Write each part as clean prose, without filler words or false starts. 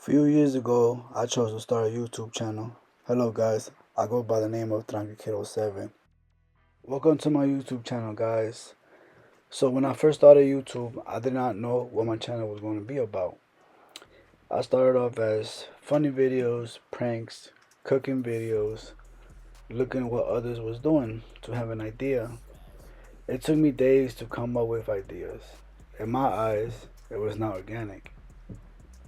Few years ago, I chose to start a YouTube channel. Hello guys, I go by the name of Tranquilo7. Welcome to my YouTube channel guys. So when I first started YouTube, I did not know what my channel was going to be about. I started off as funny videos, pranks, cooking videos, looking at what others was doing to have an idea. It took me days to come up with ideas. In my eyes, it was not organic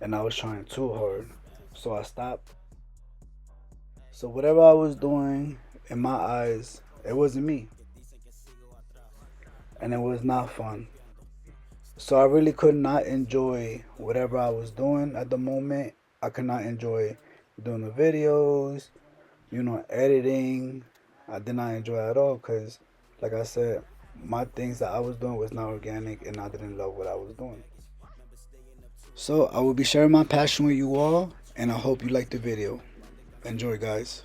and I was trying too hard. So I stopped. So whatever I was doing, in my eyes, it wasn't me, and it was not fun. So I really could not enjoy whatever I was doing at the moment. I could not enjoy doing the videos, editing. I did not enjoy it at all because, like I said, my things that I was doing was not organic, and I didn't love what I was doing. So I will be sharing my passion with you all, and I hope you like the video. Enjoy, guys.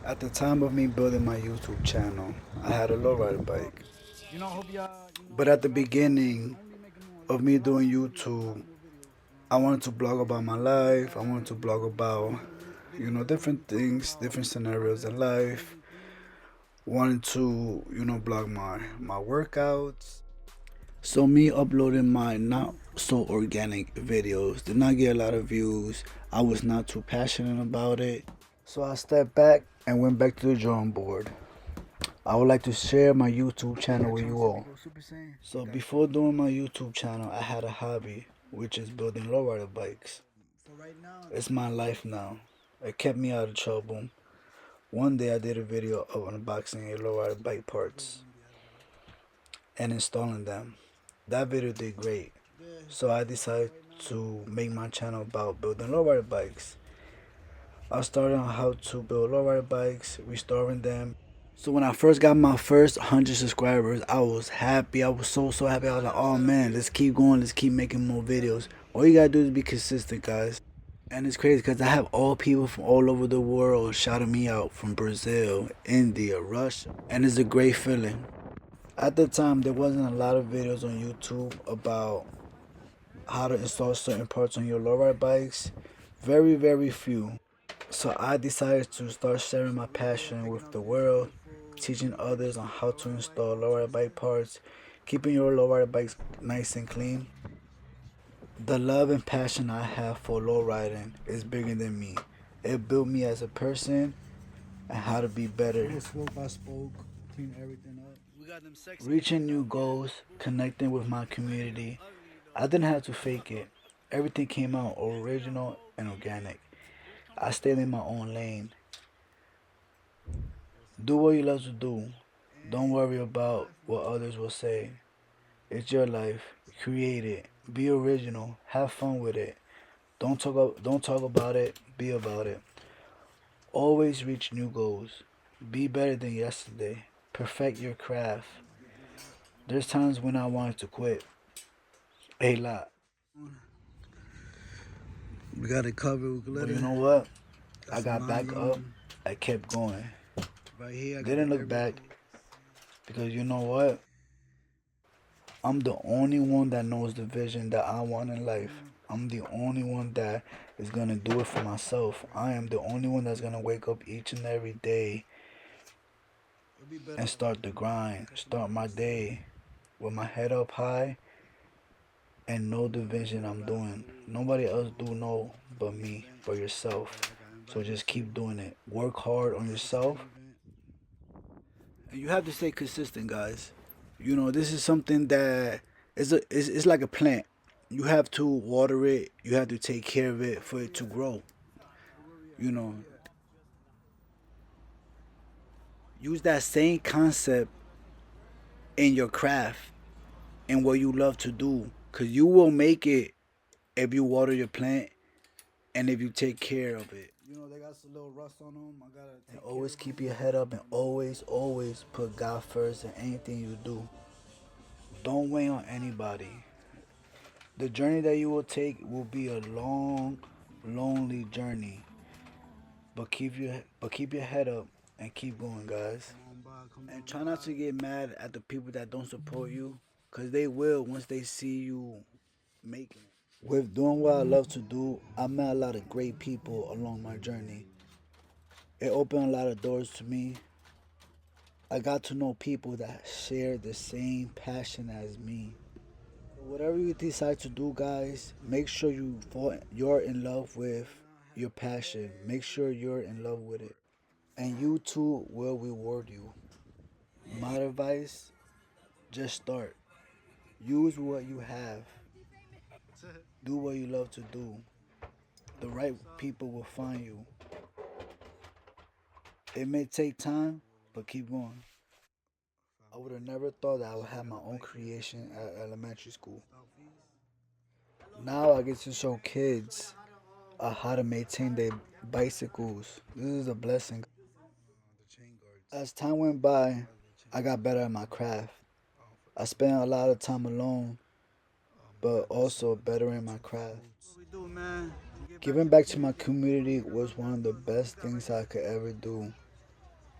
At the time of me building my YouTube channel, I had a lowrider bike. But at the beginning of me doing YouTube, I wanted to blog about my life. I wanted to blog about, different things, different scenarios in life. Wanted to, blog my workouts. So me uploading my not so organic videos did not get a lot of views. I was not too passionate about it. So I stepped back and went back to the drawing board. I would like to share my YouTube channel with you all. So before doing my YouTube channel, I had a hobby, which is building lowrider bikes. It's my life now. It kept me out of trouble. One day I did a video of unboxing a lowrider bike parts and installing them. That video did great. So I decided to make my channel about building lowrider bikes. I started on how to build lowrider bikes, restoring them. So when I first got my first 100 subscribers, I was happy. I was so happy. I was like, oh man, let's keep going. Let's keep making more videos. All you gotta do is be consistent, guys. And it's crazy because I have all people from all over the world shouting me out from Brazil, India, Russia. And it's a great feeling. At the time, there wasn't a lot of videos on YouTube about how to install certain parts on your lowrider bikes. Very few. So I decided to start sharing my passion with the world, teaching others on how to install lowrider bike parts, keeping your lowrider bikes nice and clean. The love and passion I have for lowriding is bigger than me. It built me as a person and how to be better. Spoke by spoke, clean everything up. Reaching new goals, connecting with my community. I didn't have to fake it. Everything came out original and organic. I stayed in my own lane. Do what you love to do. Don't worry about what others will say. It's your life. Create it. Be original. Have fun with it. Don't talk about it. Be about it. Always reach new goals. Be better than yesterday. Perfect your craft. There's times when I wanted to quit. A lot. We got it covered. But you know what? I got back up. I kept going. Right here, didn't look back because you know what? I'm the only one that knows the vision that I want in life. I'm the only one that is gonna do it for myself. I am the only one that's gonna wake up each and every day and start the grind, start my day with my head up high and know the vision I'm doing. Nobody else do know but me, but yourself. So just keep doing it. Work hard on yourself. And you have to stay consistent, guys. This is something that it's like a plant. You have to water it. You have to take care of it for it to grow. You know, use that same concept in your craft and what you love to do, cause you will make it if you water your plant and if you take care of it. They got some little rust on them. I gotta and always keep your head up and always put God first in anything you do. Don't wait on anybody. The journey that you will take will be a long, lonely journey. But keep your head up and keep going, guys. And try not to get mad at the people that don't support you, cause they will once they see you making it. With doing what I love to do, I met a lot of great people along my journey. It opened a lot of doors to me. I got to know people that share the same passion as me. Whatever you decide to do, guys, make sure you're in love with your passion. Make sure you're in love with it. And YouTube will reward you. My advice, just start. Use what you have. Do what you love to do. The right people will find you. It may take time, but keep going. I would have never thought that I would have my own creation at elementary school. Now I get to show kids how to maintain their bicycles. This is a blessing. As time went by, I got better at my craft. I spent a lot of time alone, but also better in my craft. Giving back to my community was one of the best things I could ever do.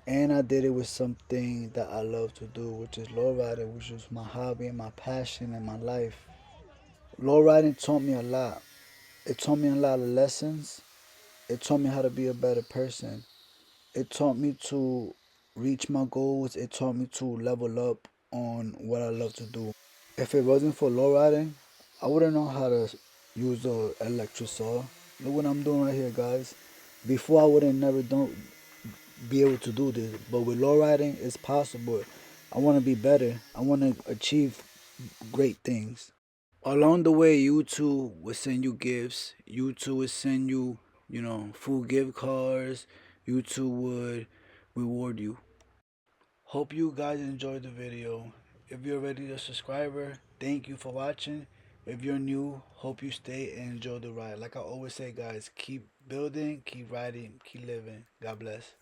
And I did it with something that I love to do, which is low riding, which is my hobby and my passion in my life. Low riding taught me a lot. It taught me a lot of lessons. It taught me how to be a better person. It taught me to reach my goals. It taught me to level up on what I love to do. If it wasn't for low riding, I wouldn't know how to use the electric saw. Look what I'm doing right here, guys. Before I wouldn't never be able to do this, but with low riding, it's possible. I want to be better. I want to achieve great things. Along the way, YouTube will send you gifts. YouTube will send you, food gift cards. YouTube would reward you. Hope you guys enjoyed the video. If you're already a subscriber, thank you for watching. If you're new, hope you stay and enjoy the ride. Like I always say, guys, keep building, keep riding, keep living. God bless.